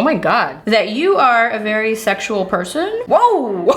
Oh my God. That you are a very sexual person? Whoa!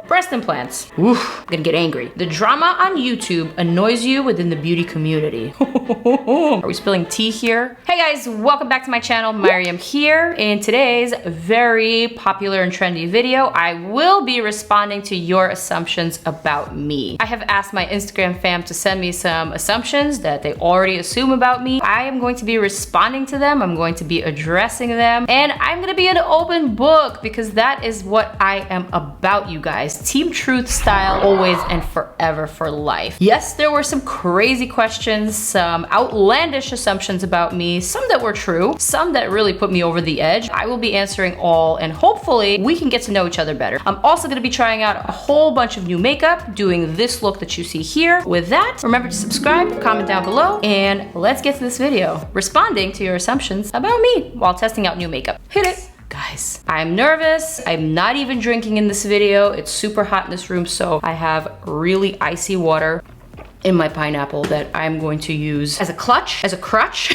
Breast implants. Oof, I'm gonna get angry. The drama on YouTube annoys you within the beauty community. Are we spilling tea here? Hey guys, welcome back to my channel. Maryam here. In today's very popular and trendy video, I will be responding to your assumptions about me. I have asked my Instagram fam to send me some assumptions that they already assume about me. I am going to be responding to them. I'm going to be addressing them, and I'm gonna be an open book because that is what I am about, you guys. Team Truth style, always and forever for life. Yes, there were some crazy questions, some outlandish assumptions about me, some that were true, some that really put me over the edge. I will be answering all, and hopefully we can get to know each other better. I'm also gonna be trying out a whole bunch of new makeup, doing this look that you see here. With that, remember to subscribe, comment down below, and let's get to this video, responding to your assumptions about me while testing out new makeup. Hit it. Guys, I'm nervous. I'm not even drinking in this video. It's super hot in this room, so I have really icy water in my pineapple that I'm going to use as a crutch,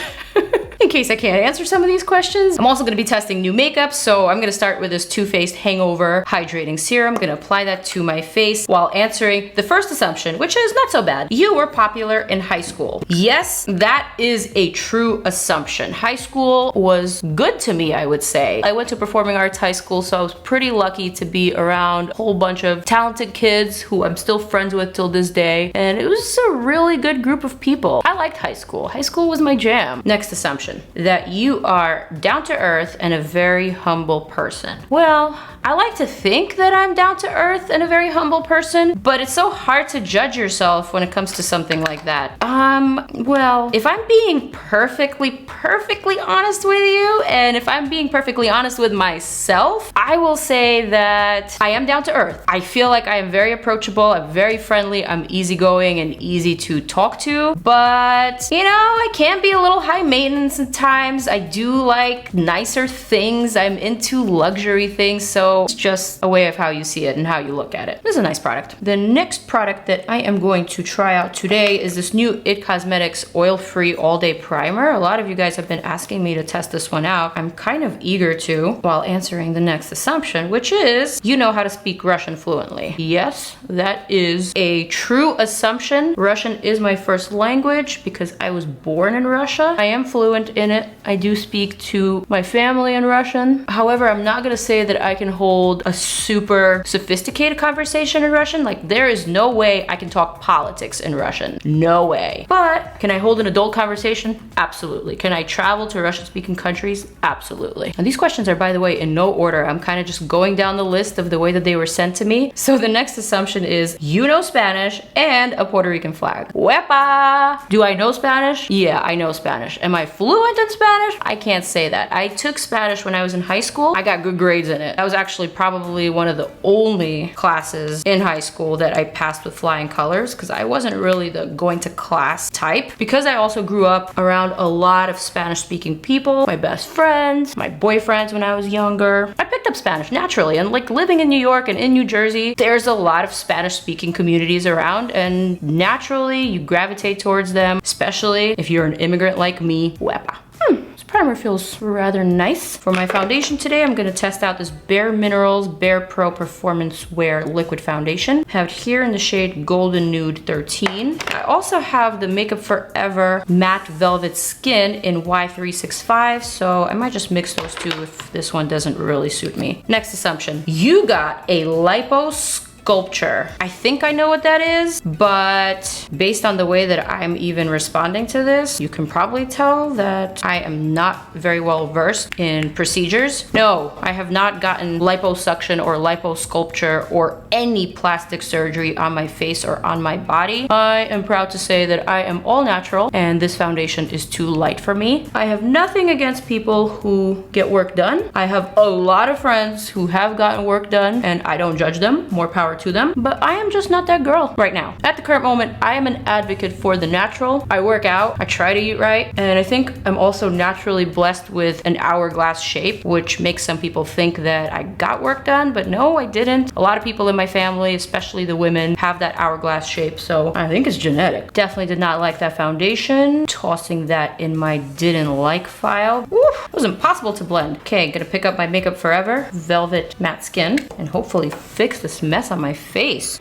in case I can't answer some of these questions. I'm also gonna be testing new makeup, so I'm gonna start with this Too Faced Hangover Hydrating Serum. I'm gonna apply that to my face while answering the first assumption, which is not so bad. You were popular in high school. Yes, that is a true assumption. High school was good to me, I would say. I went to performing arts high school, so I was pretty lucky to be around a whole bunch of talented kids who I'm still friends with till this day, and it was a really good group of people. I liked high school. High school was my jam. Next assumption, that you are down to earth and a very humble person. Well, I like to think that I'm down to earth and a very humble person, but it's so hard to judge yourself when it comes to something like that. Well, if I'm being perfectly honest with you, and if I'm being perfectly honest with myself, I will say that I am down to earth. I feel like I am very approachable, I'm very friendly, I'm easygoing and easy to talk to, but you know, I can be a little high maintenance at times. I do like nicer things. I'm into luxury things, so it's just a way of how you see it and how you look at it. This is a nice product. The next product that I am going to try out today is this new IT Cosmetics Oil-Free All-Day Primer. A lot of you guys have been asking me to test this one out. I'm kind of eager to, while answering the next assumption, which is, you know how to speak Russian fluently. Yes, that is a true assumption. Russian is my first language because I was born in Russia. I am fluent in it. I do speak to my family in Russian. However, I'm not gonna say that I can hold a super sophisticated conversation in Russian. Like, there is no way I can talk politics in Russian. No way. But can I hold an adult conversation? Absolutely. Can I travel to Russian-speaking countries? Absolutely. And these questions are, by the way, in no order. I'm kind of just going down the list of the way that they were sent to me. So the next assumption is you know Spanish and a Puerto Rican flag. Wepa! Do I know Spanish? Yeah, I know Spanish. Am I fluent in Spanish? I can't say that. I took Spanish when I was in high school. I got good grades in it. That was actually probably one of the only classes in high school that I passed with flying colors because I wasn't really the going to class type. Because I also grew up around a lot of Spanish speaking people, my best friends, my boyfriends when I was younger, I picked up Spanish naturally. And like living in New York and in New Jersey, there's a lot of Spanish speaking communities around, and naturally you gravitate towards them, especially if you're an immigrant like me. Wepa. This primer feels rather nice. For my foundation today, I'm gonna test out this Bare Minerals Bare Pro Performance Wear Liquid Foundation. I have it here in the shade Golden Nude 13. I also have the Makeup Forever Matte Velvet Skin in Y365, so I might just mix those two if this one doesn't really suit me. Next assumption, you got a lipo sculpture. I think I know what that is, but based on the way that I'm even responding to this, you can probably tell that I am not very well versed in procedures. No, I have not gotten liposuction or liposculpture or any plastic surgery on my face or on my body. I am proud to say that I am all natural, and this foundation is too light for me. I have nothing against people who get work done. I have a lot of friends who have gotten work done, and I don't judge them. More power power to them, but I am just not that girl right now. At the current moment, I am an advocate for the natural. I work out, I try to eat right, and I think I'm also naturally blessed with an hourglass shape, which makes some people think that I got work done, but no, I didn't. A lot of people in my family, especially the women, have that hourglass shape, so I think it's genetic. Definitely did not like that foundation. Tossing that in my didn't like file. Woo, it was impossible to blend. Okay, gonna pick up my Makeup Forever Velvet Matte Skin and hopefully fix this mess on my face.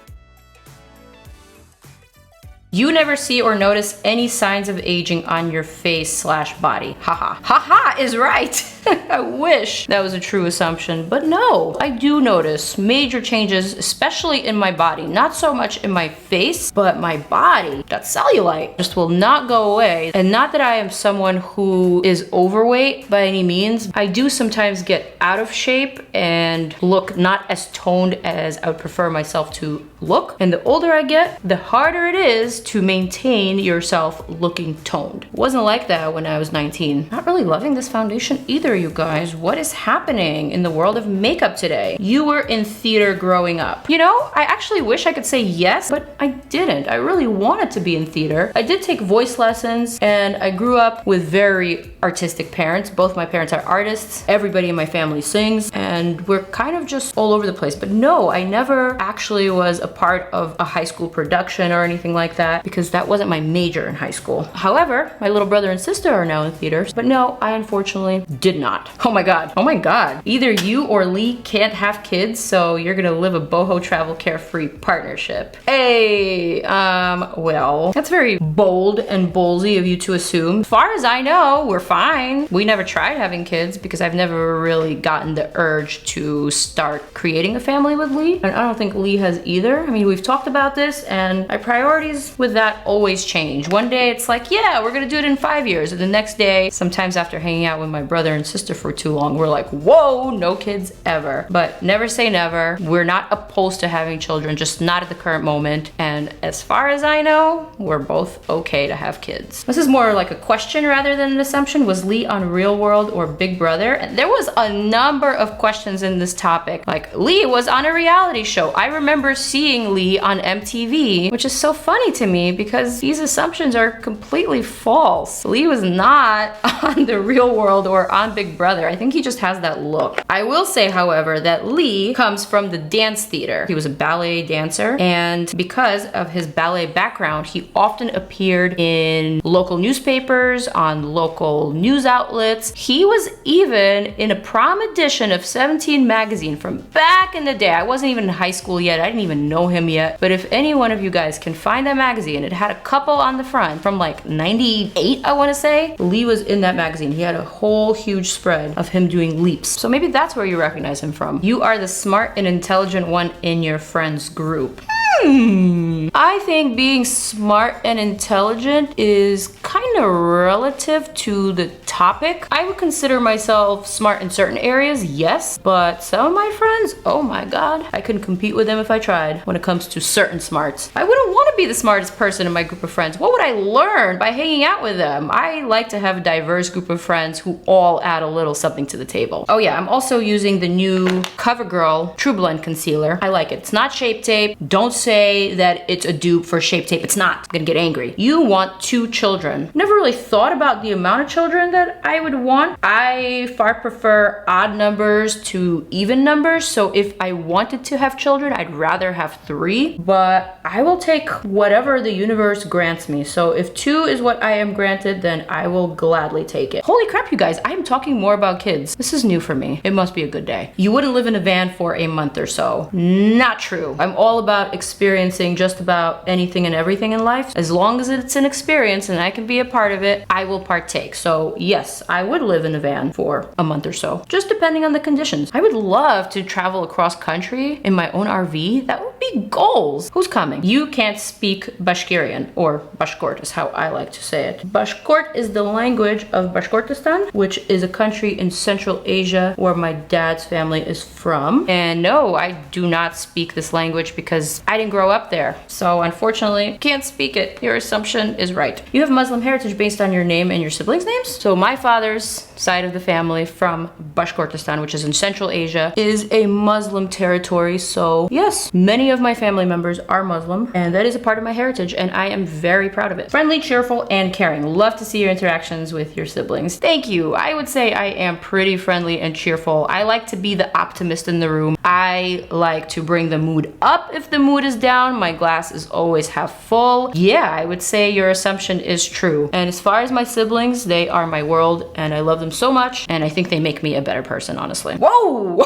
You never see or notice any signs of aging on your face/body. Haha. Haha is right. I wish that was a true assumption, but no, I do notice major changes, especially in my body. Not so much in my face, but my body. That cellulite just will not go away. And not that I am someone who is overweight by any means. I do sometimes get out of shape and look not as toned as I would prefer myself to look. And the older I get, the harder it is to maintain yourself looking toned. It wasn't like that when I was 19. Not really loving this foundation either, you guys. What is happening in the world of makeup today? You were in theater growing up. You know, I actually wish I could say yes, but I didn't. I really wanted to be in theater. I did take voice lessons, and I grew up with very artistic parents. Both my parents are artists. Everybody in my family sings, and we're kind of just all over the place. But no, I never actually was a part of a high school production or anything like that, because that wasn't my major in high school. However, my little brother and sister are now in theaters, but no, I unfortunately did not. Oh my god. Oh my god. Either you or Lee can't have kids, so you're gonna live a boho travel carefree partnership. Hey, well, that's very bold and ballsy of you to assume. As far as I know, we're fine. We never tried having kids because I've never really gotten the urge to start creating a family with Lee, and I don't think Lee has either. I mean, we've talked about this, and my priorities with that always change. One day it's like, yeah, we're gonna do it in 5 years, and the next day, sometimes after hanging out with my brother and sister for too long, we're like, whoa, no kids ever. But never say never. We're not opposed to having children, just not at the current moment, and as far as I know, we're both okay to have kids. This is more like a question rather than an assumption. Was Lee on Real World or Big Brother? And there was a number of questions in this topic. Like, Lee was on a reality show. I remember seeing Lee on MTV, which is so funny to me because these assumptions are completely false. Lee was not on The Real World or on Big Brother. I think he just has that look. I will say, however, that Lee comes from the dance theater. He was a ballet dancer, and because of his ballet background, he often appeared in local newspapers, on local news outlets. He was even in a prom edition of 17 magazine from back in the day. I wasn't even in high school yet. I didn't even know him yet. But if any one of you guys can find that magazine, it had a couple on the front from like 98, I want to say. Lee was in that magazine. He had a whole huge spread of him doing leaps. So maybe that's where you recognize him from. You are the smart and intelligent one in your friends group. I think being smart and intelligent is kind of relative to the topic. I would consider myself smart in certain areas, yes, but some of my friends, oh my god, I couldn't compete with them if I tried when it comes to certain smarts. I wouldn't want to be the smartest person in my group of friends. What would I learn by hanging out with them? I like to have a diverse group of friends who all add a little something to the table. Oh yeah, I'm also using the new CoverGirl True Blend Concealer. I like it. It's not Shape Tape. Don't say that it's a dupe for Shape Tape. It's not. I'm gonna get angry. You want 2 children. Never really thought about the amount of children that I would want. I far prefer odd numbers to even numbers, so if I wanted to have children, I'd rather have 3, but I will take whatever the universe grants me. So if 2 is what I am granted, then I will gladly take it. Holy crap, you guys, I'm talking more about kids. This is new for me. It must be a good day. You wouldn't live in a van for a month or so. Not true. I'm all about experiencing just about anything and everything in life. As long as it's an experience and I can be a part of it, I will partake. So yes, I would live in a van for a month or so, just depending on the conditions. I would love to travel across country in my own RV. That would be goals. Who's coming? You can't speak Bashkirian, or Bashkort is how I like to say it. Bashkort is the language of Bashkortostan, which is a country in Central Asia where my dad's family is from. And no, I do not speak this language because I didn't grow up there. So unfortunately, can't speak it. Your assumption is right. You have Muslim heritage heritage based on your name and your siblings' names. So my father's side of the family from Bashkortostan, which is in Central Asia, is a Muslim territory. So yes, many of my family members are Muslim, and that is a part of my heritage, and I am very proud of it. Friendly, cheerful, and caring. Love to see your interactions with your siblings. Thank you. I would say I am pretty friendly and cheerful. I like to be the optimist in the room. I like to bring the mood up if the mood is down. My glass is always half full. Yeah, I would say your assumption is true. And as far as my siblings, they are my world, and I love them so much, and I think they make me a better person, honestly. Whoa!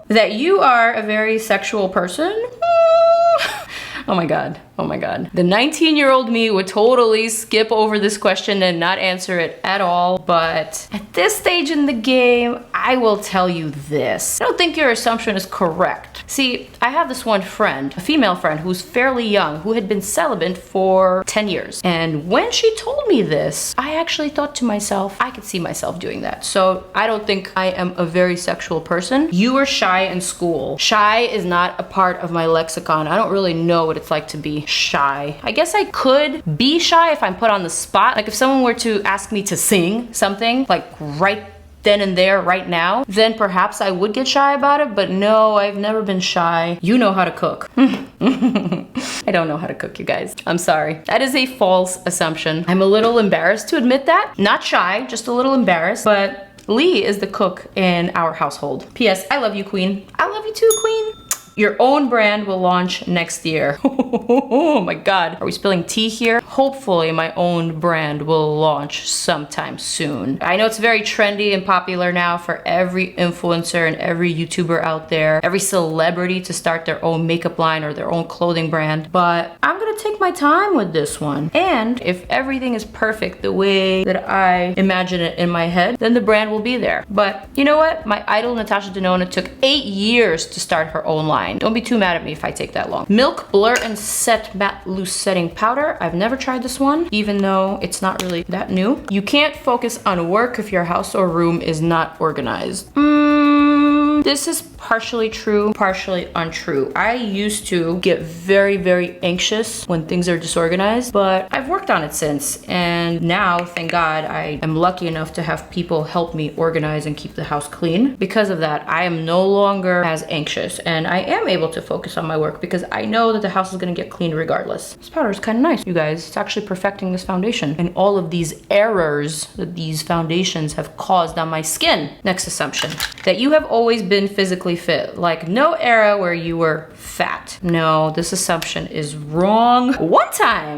That you are a very sexual person? Oh my god. Oh my god. The 19-year-old me would totally skip over this question and not answer it at all, but at this stage in the game, I will tell you this. I don't think your assumption is correct. See, I have this one friend, a female friend who's fairly young, who had been celibate for 10 years. And when she told me this, I actually thought to myself, I could see myself doing that. So I don't think I am a very sexual person. You were shy in school. Shy is not a part of my lexicon. I don't really know what it's like to be shy. I guess I could be shy if I'm put on the spot. Like if someone were to ask me to sing something, like right then and there, right now, then perhaps I would get shy about it, but no, I've never been shy. You know how to cook. I don't know how to cook, you guys. I'm sorry. That is a false assumption. I'm a little embarrassed to admit that. Not shy, just a little embarrassed, but Lee is the cook in our household. P.S. I love you, Queen. I love you too, Queen. Your own brand will launch next year. Oh my god. Are we spilling tea here? Hopefully my own brand will launch sometime soon. I know it's very trendy and popular now for every influencer and every YouTuber out there, every celebrity to start their own makeup line or their own clothing brand, but I'm gonna take my time with this one. And if everything is perfect the way that I imagine it in my head, then the brand will be there. But you know what? My idol Natasha Denona took 8 years to start her own line. Don't be too mad at me if I take that long. Milk Blur and Set Matte Loose Setting Powder. I've never tried this one, even though it's not really that new. You can't focus on work if your house or room is not organized. This is partially true, partially untrue. I used to get very, very anxious when things are disorganized, but I've worked on it since. And now, thank God, I am lucky enough to have people help me organize and keep the house clean. Because of that, I am no longer as anxious, and I am able to focus on my work because I know that the house is gonna get clean regardless. This powder is kind of nice, you guys. It's actually perfecting this foundation and all of these errors that these foundations have caused on my skin. Next assumption, that you have always been physically fit, like no era where you were fat. No, this assumption is wrong.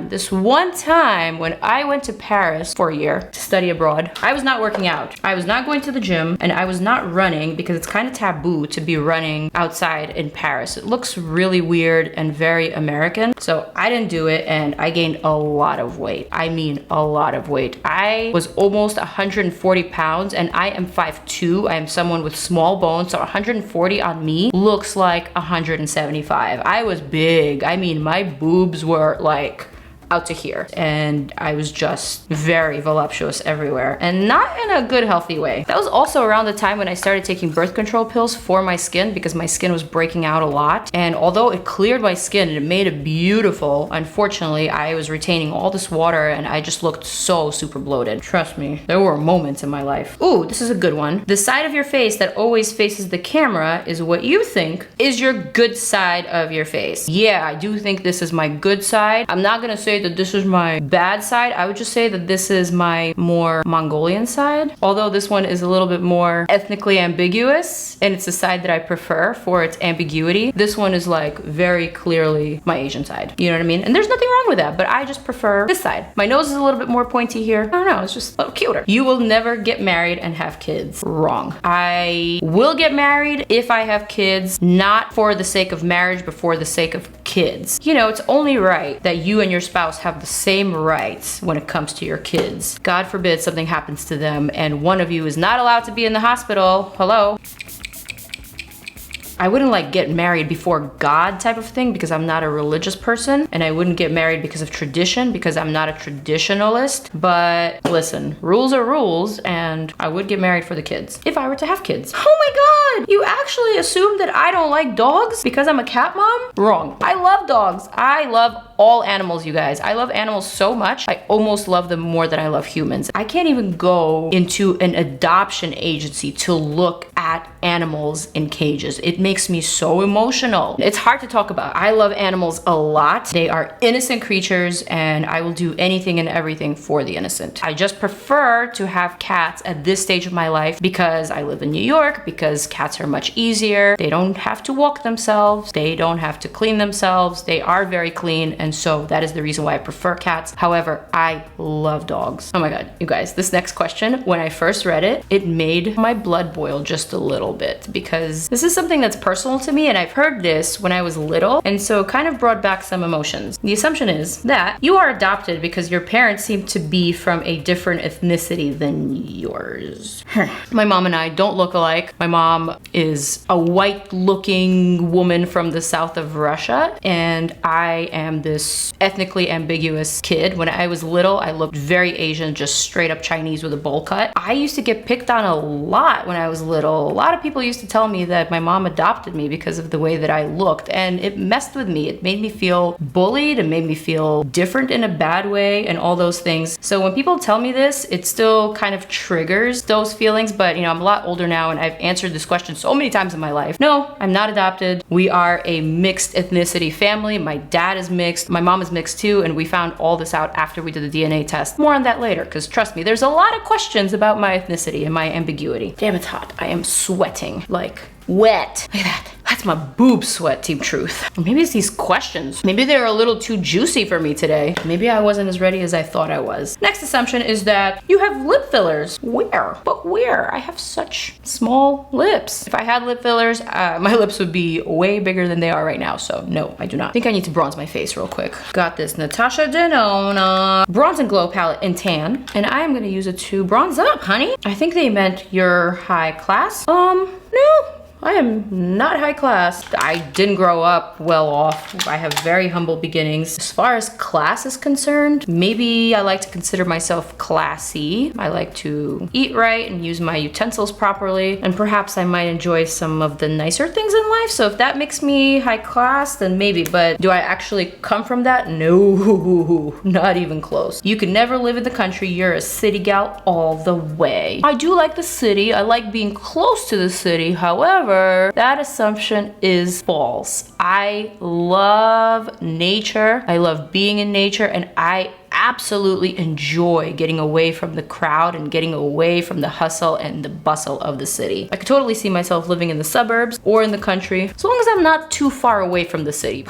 This one time when I went to Paris for a year to study abroad, I was not working out. I was not going to the gym, and I was not running because it's kind of taboo to be running outside in Paris. It looks really weird and very American. So I didn't do it, and I gained a lot of weight. I mean, a lot of weight. I was almost 140 pounds, and I am 5'2". I am someone with small bones, so 140 on me looks like 175. I was big. I mean, my boobs were like out to here, and I was just very voluptuous everywhere, and not in a good, healthy way. That was also around the time when I started taking birth control pills for my skin because my skin was breaking out a lot, and although it cleared my skin and it made it beautiful, unfortunately I was retaining all this water and I just looked so super bloated. Trust me, there were moments in my life. Ooh, this is a good one. The side of your face that always faces the camera is what you think is your good side of your face. Yeah, I do think this is my good side. I'm not gonna say that this is my bad side. I would just say that this is my more Mongolian side, although this one is a little bit more ethnically ambiguous, and it's the side that I prefer for its ambiguity. This one is like very clearly my Asian side, you know what I mean? And there's nothing wrong with that, but I just prefer this side. My nose is a little bit more pointy here. I don't know, it's just a little cuter. You will never get married and have kids. Wrong. I will get married if I have kids, not for the sake of marriage, but for the sake of kids. You know, it's only right that you and your spouse have the same rights when it comes to your kids. God forbid something happens to them and one of you is not allowed to be in the hospital. Hello? I wouldn't like get married before God type of thing because I'm not a religious person, and I wouldn't get married because of tradition because I'm not a traditionalist. But listen, rules are rules, and I would get married for the kids if I were to have kids. Oh my God, you actually assume that I don't like dogs because I'm a cat mom? Wrong. I love dogs. I love all animals, you guys. I love animals so much. I almost love them more than I love humans. I can't even go into an adoption agency to look at animals in cages. It makes me so emotional. It's hard to talk about. I love animals a lot. They are innocent creatures, and I will do anything and everything for the innocent. I just prefer to have cats at this stage of my life because I live in New York, because cats are much easier. They don't have to walk themselves. They don't have to clean themselves. They are very clean, and so that is the reason why I prefer cats. However, I love dogs. Oh my God, you guys, this next question, when I first read it, it made my blood boil just a little bit because this is something that's personal to me, and I've heard this when I was little, and so it kind of brought back some emotions. The assumption is that you are adopted because your parents seem to be from a different ethnicity than yours. My mom and I don't look alike. My mom is a white-looking woman from the south of Russia, and I am this ethnically ambiguous kid. When I was little, I looked very Asian, just straight up Chinese with a bowl cut. I used to get picked on a lot when I was little. A lot of people used to tell me that my mom adopted me because of the way that I looked, and it messed with me. It made me feel bullied. It made me feel different in a bad way and all those things. So when people tell me this, it still kind of triggers those feelings, but you know, I'm a lot older now and I've answered this question so many times in my life. No, I'm not adopted. We are a mixed ethnicity family. My dad is mixed. My mom is mixed too, and we found all this out after we did the DNA test. More on that later, because trust me, there's a lot of questions about my ethnicity and my ambiguity. Damn, it's hot. I am sweating like wet. Look at that. That's my boob sweat, Team Truth. Or maybe it's these questions. Maybe they're a little too juicy for me today. Maybe I wasn't as ready as I thought I was. Next assumption is that you have lip fillers. Where? But where? I have such small lips. If I had lip fillers, my lips would be way bigger than they are right now. So no, I do not. I think I need to bronze my face real quick. Got this Natasha Denona Bronze and Glow palette in tan. And I am gonna use it to bronze up, honey. I think they meant you're high class. No. I am not high class. I didn't grow up well off. I have very humble beginnings. As far as class is concerned, maybe I like to consider myself classy. I like to eat right and use my utensils properly, and perhaps I might enjoy some of the nicer things in life. So if that makes me high class, then maybe, but do I actually come from that? No, not even close. You can never live in the country. You're a city gal all the way. I do like the city. I like being close to the city. However, that assumption is false. I love nature. I love being in nature, and I absolutely enjoy getting away from the crowd and getting away from the hustle and the bustle of the city. I could totally see myself living in the suburbs or in the country, as long as I'm not too far away from the city.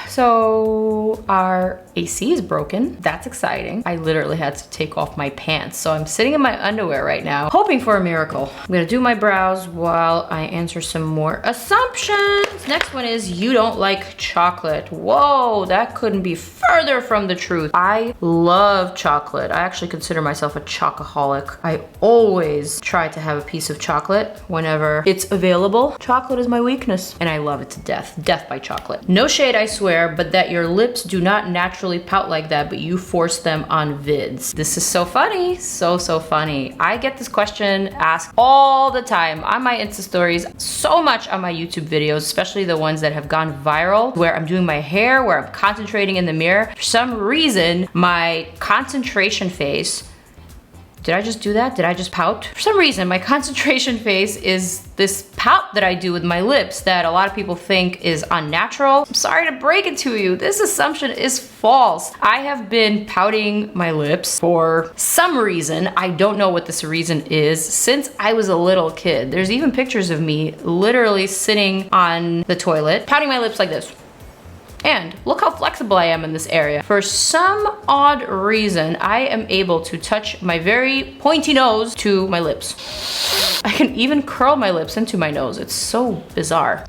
So our AC is broken. That's exciting. I literally had to take off my pants, so I'm sitting in my underwear right now, hoping for a miracle. I'm gonna do my brows while I answer some more assumptions. Next one is you don't like chocolate. Whoa, that couldn't be further from the truth. I love chocolate. I actually consider myself a chocoholic. I always try to have a piece of chocolate whenever it's available. Chocolate is my weakness, and I love it to death. Death by chocolate. No shade, I swear, but that your lips do not naturally pout like that, but you force them on vids. This is so funny. So funny. I get this question asked all the time on my Insta stories, so much on my YouTube videos, especially the ones that have gone viral, where I'm doing my hair, where I'm concentrating in the mirror. For some reason, my concentration face, did I just do that? Did I just pout? For some reason, my concentration face is this pout that I do with my lips that a lot of people think is unnatural. I'm sorry to break it to you. This assumption is false. I have been pouting my lips for some reason. I don't know what this reason is since I was a little kid. There's even pictures of me literally sitting on the toilet, pouting my lips like this. And look how flexible I am in this area. For some odd reason, I am able to touch my very pointy nose to my lips. I can even curl my lips into my nose. It's so bizarre.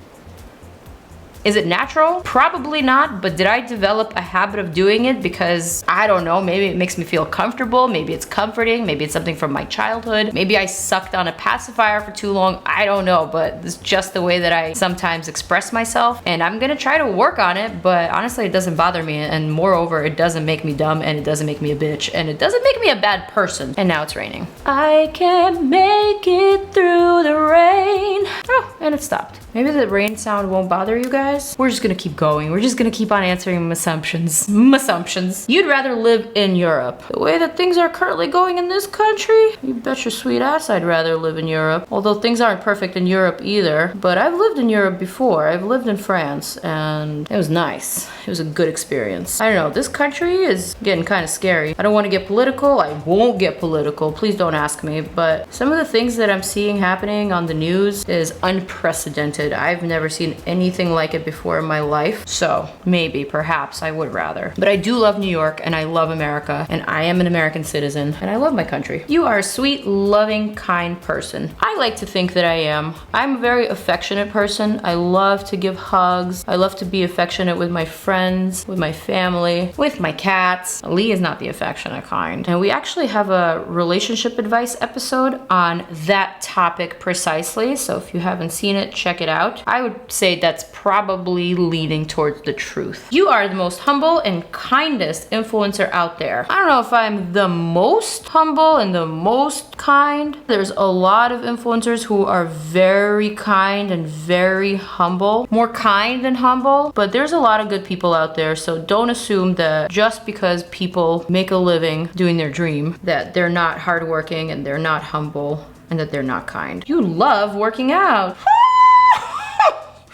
Is it natural? Probably not, but did I develop a habit of doing it because, I don't know, maybe it makes me feel comfortable, maybe it's comforting, maybe it's something from my childhood, maybe I sucked on a pacifier for too long, I don't know, but it's just the way that I sometimes express myself, and I'm gonna try to work on it, but honestly, it doesn't bother me, and moreover, it doesn't make me dumb, and it doesn't make me a bitch, and it doesn't make me a bad person. And now it's raining. I can't make it through the rain. Oh, and it stopped. Maybe the rain sound won't bother you guys. We're just gonna keep going. We're just gonna keep on answering assumptions. Assumptions. You'd rather live in Europe. The way that things are currently going in this country, you bet your sweet ass I'd rather live in Europe. Although things aren't perfect in Europe either, but I've lived in Europe before. I've lived in France and it was nice. It was a good experience. I don't know, this country is getting kind of scary. I don't want to get political. I won't get political. Please don't ask me, but some of the things that I'm seeing happening on the news is unprecedented. I've never seen anything like it before in my life. So maybe, perhaps I would rather. But I do love New York and I love America and I am an American citizen and I love my country. You are a sweet, loving, kind person. I like to think that I am. I'm a very affectionate person. I love to give hugs. I love to be affectionate with my friends, with my family, with my cats. Lee is not the affectionate kind. And we actually have a relationship advice episode on that topic precisely. So if you haven't seen it, check it out. I would say that's probably leaning towards the truth. You are the most humble and kindest influencer out there. I don't know if I'm the most humble and the most kind. There's a lot of influencers who are very kind and very humble. More kind than humble, but there's a lot of good people out there, so don't assume that just because people make a living doing their dream that they're not hardworking and they're not humble and that they're not kind. You love working out.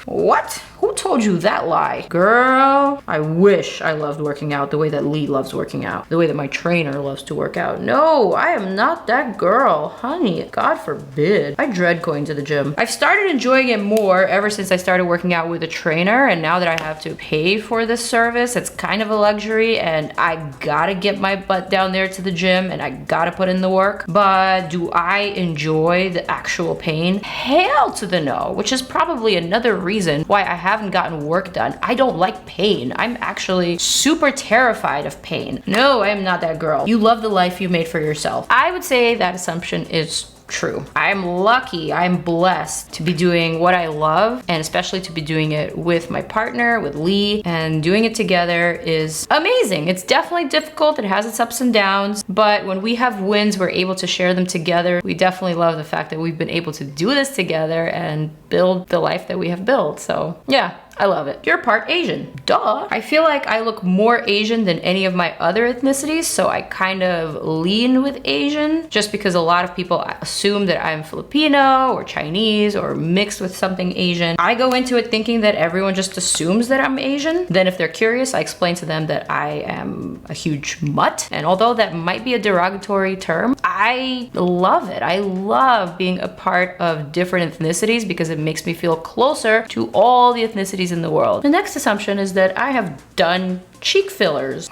What? Who told you that lie? Girl, I wish I loved working out the way that Lee loves working out, the way that my trainer loves to work out. No, I am not that girl. Honey, God forbid. I dread going to the gym. I've started enjoying it more ever since I started working out with a trainer, and now that I have to pay for this service, it's kind of a luxury, and I gotta get my butt down there to the gym, and I gotta put in the work. But do I enjoy the actual pain? Hell to the no, which is probably another reason why I haven't gotten work done. I don't like pain. I'm actually super terrified of pain. No, I am not that girl. You love the life you made for yourself. I would say that assumption is true. I'm lucky, I'm blessed to be doing what I love, and especially to be doing it with my partner, with Lee, and doing it together is amazing. It's definitely difficult, it has its ups and downs, but when we have wins, we're able to share them together. We definitely love the fact that we've been able to do this together and build the life that we have built. So yeah, I love it. You're part Asian. Duh. I feel like I look more Asian than any of my other ethnicities, so I kind of lean with Asian just because a lot of people assume that I'm Filipino or Chinese or mixed with something Asian. I go into it thinking that everyone just assumes that I'm Asian. Then if they're curious, I explain to them that I am a huge mutt. And although that might be a derogatory term, I love it. I love being a part of different ethnicities because it makes me feel closer to all the ethnicities in the world. The next assumption is that I have done cheek fillers.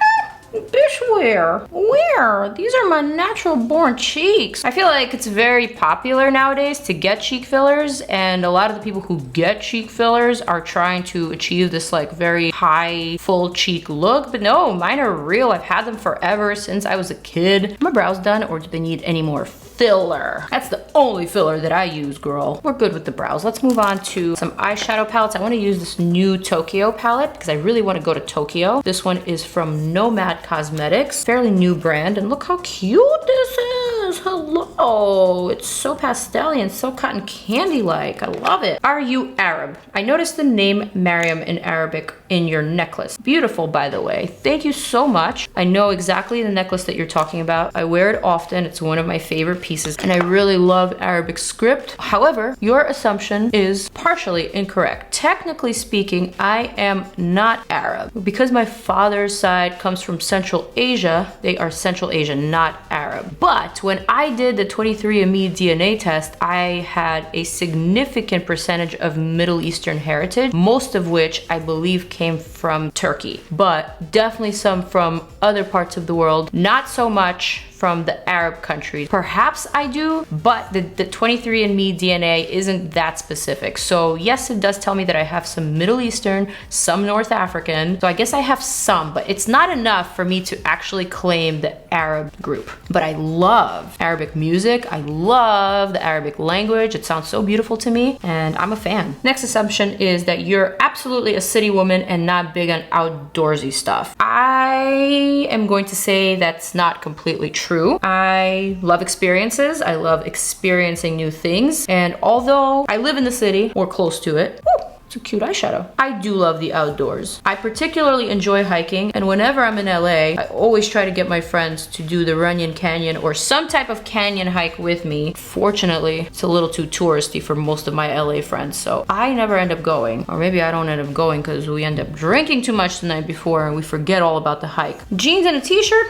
Bish, where? Where? These are my natural born cheeks. I feel like it's very popular nowadays to get cheek fillers, and a lot of the people who get cheek fillers are trying to achieve this like very high full cheek look, but no, mine are real. I've had them forever since I was a kid. Are my brows done, or do they need any more filler? That's the only filler that I use, girl. We're good with the brows. Let's move on to some eyeshadow palettes. I want to use this new Tokyo palette because I really want to go to Tokyo. This one is from Nomad Cosmetics, fairly new brand, and look how cute this is. Hello, it's so pastel-y and so cotton candy-like. I love it. Are you Arab? I noticed the name Maryam in Arabic in your necklace. Beautiful, by the way. Thank you so much. I know exactly the necklace that you're talking about. I wear it often. It's one of my favorite pieces, and I really love Arabic script. However, your assumption is partially incorrect. Technically speaking, I am not Arab. Because my father's side comes from Central Asia, they are Central Asian, not Arab. But when I did the 23andMe DNA test, I had a significant percentage of Middle Eastern heritage, most of which I believe came from Turkey, but definitely some from other parts of the world, not so much from the Arab countries. Perhaps I do, but the 23andMe DNA isn't that specific. So yes, it does tell me that I have some Middle Eastern, some North African. So I guess I have some, but it's not enough for me to actually claim the Arab group. But I love Arabic music. I love the Arabic language. It sounds so beautiful to me, and I'm a fan. Next assumption is that you're absolutely a city woman and not big on outdoorsy stuff. I am going to say that's not completely true. I love experiences. I love experiencing new things. And although I live in the city or close to it, it's a cute eyeshadow, I do love the outdoors. I particularly enjoy hiking, and whenever I'm in LA, I always try to get my friends to do the Runyon Canyon or some type of canyon hike with me. Fortunately, it's a little too touristy for most of my LA friends, so I never end up going. Or maybe I don't end up going because we end up drinking too much the night before and we forget all about the hike. Jeans and a t-shirt?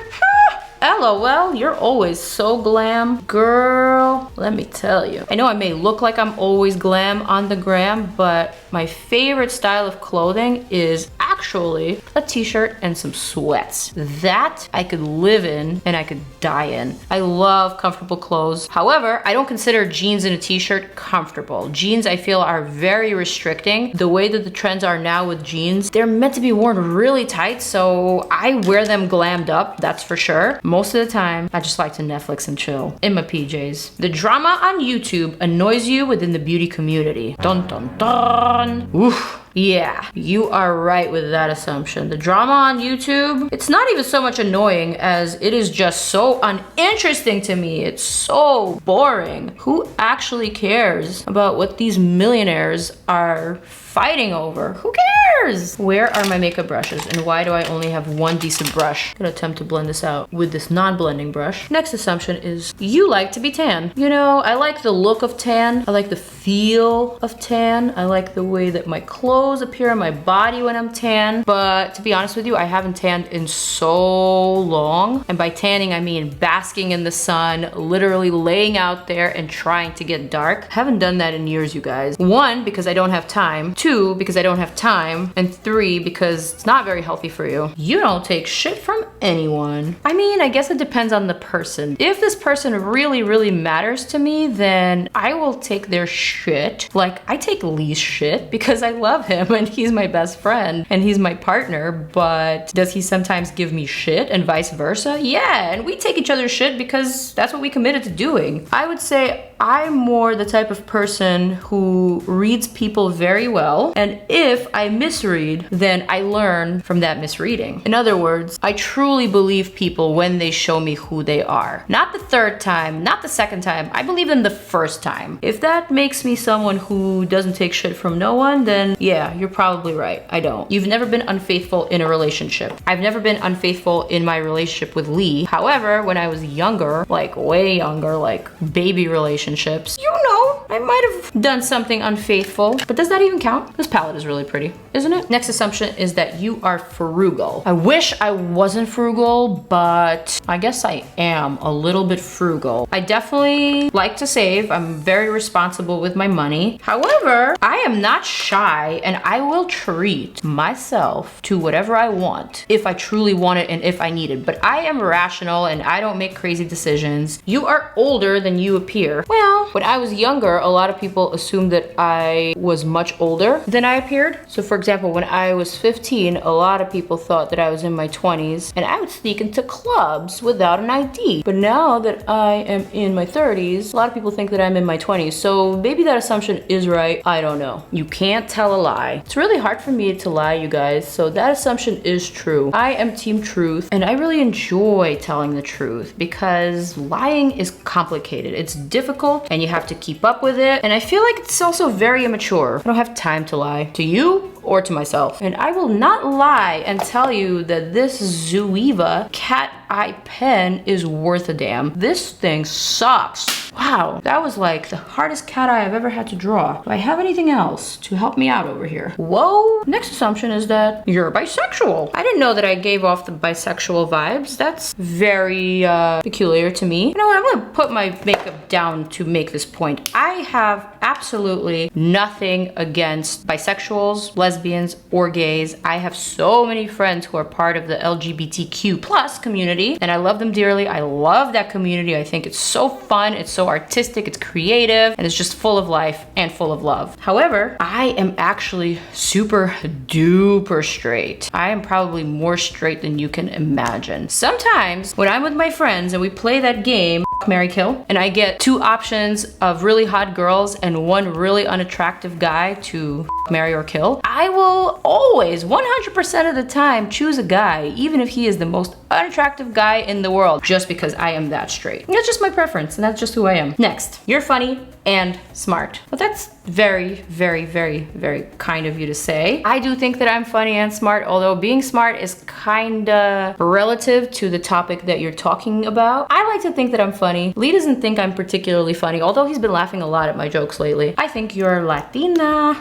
LOL, you're always so glam. Girl, let me tell you. I know I may look like I'm always glam on the gram, but my favorite style of clothing is actually a t-shirt and some sweats. That I could live in and I could die in. I love comfortable clothes. However, I don't consider jeans and a t-shirt comfortable. Jeans, I feel, are very restricting. The way that the trends are now with jeans, they're meant to be worn really tight, so I wear them glammed up, that's for sure. Most of the time, I just like to Netflix and chill in my PJs. The drama on YouTube annoys you within the beauty community. Dun dun dun. Oof. Yeah, you are right with that assumption. The drama on YouTube, it's not even so much annoying as it is just so uninteresting to me. It's so boring. Who actually cares about what these millionaires are fighting over? Who cares? Where are my makeup brushes and why do I only have one decent brush? I'm gonna attempt to blend this out with this non-blending brush. Next assumption is you like to be tan. You know, I like the look of tan. I like the feel of tan. I like the way that my clothes appear on my body when I'm tan. But to be honest with you, I haven't tanned in so long. And by tanning, I mean basking in the sun, literally laying out there and trying to get dark. I haven't done that in years, you guys. 1, because I don't have time. 2, because I don't have time. And 3, because it's not very healthy for you. You don't take shit from anyone. I mean, I guess it depends on the person. If this person really, really matters to me, then I will take their shit. Like, I take Lee's shit because I love him and he's my best friend and he's my partner, but does he sometimes give me shit and vice versa? Yeah, and we take each other's shit because that's what we committed to doing. I would say I'm more the type of person who reads people very well, and if I misread, then I learn from that misreading. In other words, I truly believe people when they show me who they are. Not the third time, not the second time, I believe them the first time. If that makes me someone who doesn't take shit from no one, then yeah, you're probably right, I don't. You've never been unfaithful in a relationship. I've never been unfaithful in my relationship with Lee. However, when I was younger, like way younger, like baby relationships, you know, I might have done something unfaithful, but does that even count? This palette is really pretty, isn't it? Next assumption is that you are frugal. I wish I wasn't frugal, but I guess I am a little bit frugal. I definitely like to save. I'm very responsible with my money. However, I am not shy and I will treat myself to whatever I want if I truly want it and if I need it. But I am rational and I don't make crazy decisions. You are older than you appear. Well, when I was younger, a lot of people assumed that I was much older than I appeared. So for example, when I was 15, a lot of people thought that I was in my 20s and I would sneak into clubs without an ID. But now that I am in my 30s, a lot of people think that I'm in my 20s. So maybe that assumption is right. I don't know. You can't tell a lie. It's really hard for me to lie, you guys. So that assumption is true. I am team truth and I really enjoy telling the truth because lying is complicated. It's difficult and you have to keep up with it. And I feel like it's also very immature. I don't have time to lie to you or to myself. And I will not lie and tell you that this Zoeva cat eye pen is worth a damn. This thing sucks. Wow, that was like the hardest cat eye I've ever had to draw. Do I have anything else to help me out over here? Whoa. Next assumption is that you're bisexual. I didn't know that I gave off the bisexual vibes. That's very peculiar to me. You know what, I'm gonna put my makeup down to make this point. I have absolutely nothing against bisexuals, lesbians, or gays. I have so many friends who are part of the LGBTQ+ community community and I love them dearly. I love that community. I think it's so fun, it's so artistic, it's creative, and it's just full of life and full of love. However, I am actually super duper straight. I am probably more straight than you can imagine. Sometimes when I'm with my friends and we play that game, marry, kill, and I get two options of really hot girls and one really unattractive guy to marry or kill, I will always 100% of the time choose a guy, even if he is the most unattractive guy in the world, just because I am that straight. That's just my preference and that's just who I am. Next, you're funny and smart. But that's very, very, very, very kind of you to say. I do think that I'm funny and smart, although being smart is kinda relative to the topic that you're talking about. I like to think that I'm funny. Lee doesn't think I'm particularly funny, although he's been laughing a lot at my jokes lately. I think you're Latina.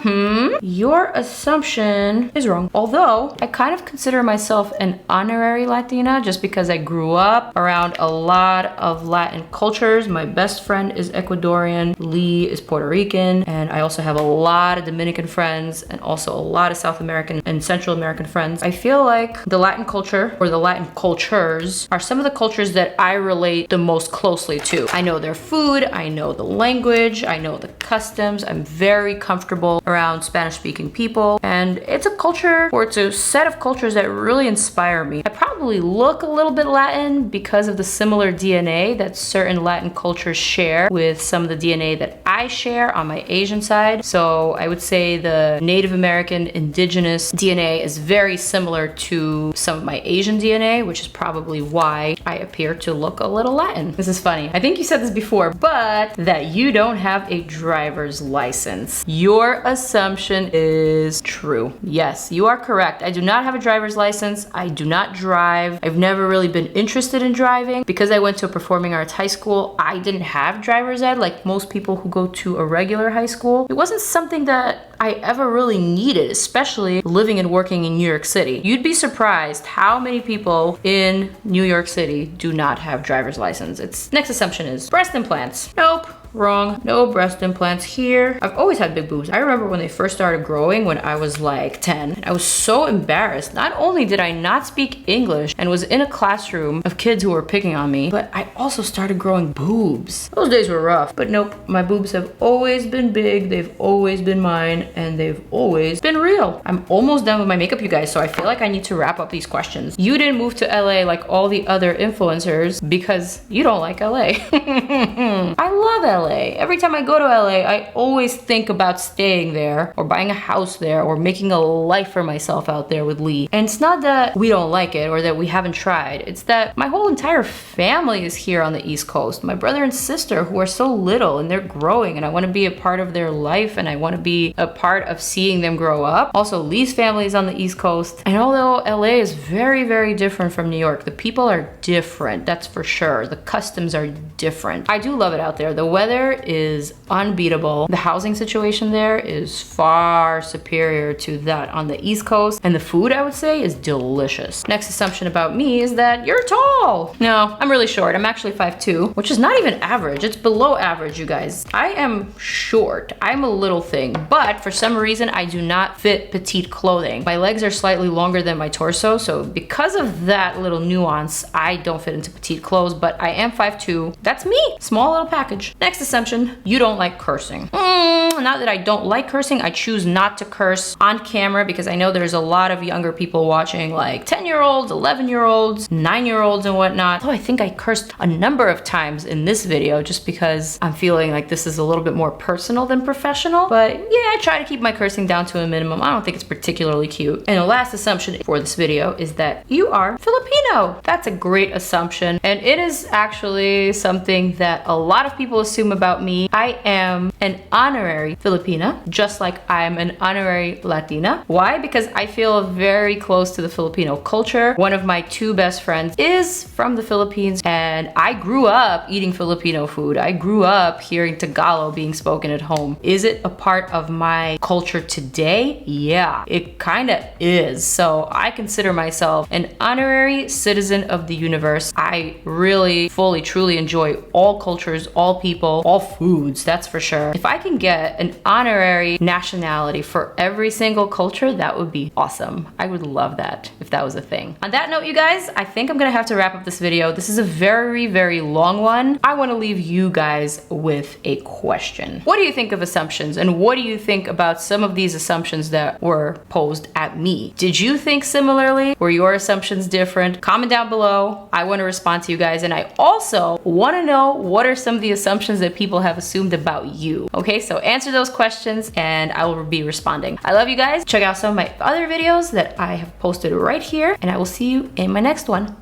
Your assumption is wrong. Although I kind of consider myself an honorary Latina just because I grew up around a lot of Latin cultures. My best friend is Ecuadorian. Lee is Puerto Rican, and I also have a lot of Dominican friends and also a lot of South American and Central American friends. I feel like the Latin culture or the Latin cultures are some of the cultures that I relate the most closely to. I know their food, I know the language, I know the customs. I'm very comfortable around Spanish-speaking people, and it's a culture, or it's a set of cultures that really inspire me. I probably look a little bit Latin because of the similar DNA that certain Latin cultures share with some of the DNA that I share on my Asian side. So I would say the Native American indigenous DNA is very similar to some of my Asian DNA, which is probably why I appear to look a little Latin. This is funny. I think you said this before, but that you don't have a driver's license. Your assumption is true. Yes, you are correct. I do not have a driver's license. I do not drive. I've never really been interested in driving. Because I went to a performing arts high school, I didn't have driver's ed like most people who go to a regular high school. It wasn't something that I ever really needed, especially living and working in New York City. You'd be surprised how many people in New York City do not have driver's license. Its next assumption is breast implants. Nope. Wrong. No breast implants here. I've always had big boobs. I remember when they first started growing when I was like 10. I was so embarrassed. Not only did I not speak English and was in a classroom of kids who were picking on me, but I also started growing boobs. Those days were rough, but nope. My boobs have always been big. They've always been mine, and they've always been real. I'm almost done with my makeup, you guys, so I feel like I need to wrap up these questions. You didn't move to LA like all the other influencers because you don't like LA. I love LA. Every time I go to LA, I always think about staying there or buying a house there or making a life for myself out there with Lee. And it's not that we don't like it or that we haven't tried. It's that my whole entire family is here on the East Coast. My brother and sister who are so little and they're growing, and I want to be a part of their life and I want to be a part of seeing them grow up. Also, Lee's family is on the East Coast. And although LA is very, very different from New York, the people are different, that's for sure. The customs are different. I do love it out there. The weather is unbeatable. The housing situation there is far superior to that on the East Coast, and the food, I would say, is delicious. Next assumption about me is that you're tall. No, I'm really short. I'm actually 5'2", which is not even average. It's below average, you guys. I am short. I'm a little thing, but for some reason I do not fit petite clothing. My legs are slightly longer than my torso, so because of that little nuance, I don't fit into petite clothes, but I am 5'2". That's me. Small little package. Next assumption, you don't like cursing. Not that I don't like cursing, I choose not to curse on camera because I know there's a lot of younger people watching, like 10-year-olds, 11-year-olds, 9-year-olds and whatnot. So I think I cursed a number of times in this video just because I'm feeling like this is a little bit more personal than professional. But yeah, I try to keep my cursing down to a minimum. I don't think it's particularly cute. And the last assumption for this video is that you are Filipino. That's a great assumption, and it is actually something that a lot of people assume about me. I am an honorary Filipina, just like I'm an honorary Latina. Why? Because I feel very close to the Filipino culture. One of my two best friends is from the Philippines, and I grew up eating Filipino food. I grew up hearing Tagalog being spoken at home. Is it a part of my culture today? Yeah, it kind of is. So I consider myself an honorary citizen of the universe. I really fully, truly enjoy all cultures, all people, people, all foods, that's for sure. If I can get an honorary nationality for every single culture, that would be awesome. I would love that if that was a thing. On that note, you guys, I think I'm gonna have to wrap up this video. This is a very, very long one. I wanna leave you guys with a question. What do you think of assumptions? And what do you think about some of these assumptions that were posed at me? Did you think similarly? Were your assumptions different? Comment down below. I wanna respond to you guys. And I also wanna know what are some of the assumptions that people have assumed about you. Okay, so answer those questions and I will be responding. I love you guys. Check out some of my other videos that I have posted right here, and I will see you in my next one.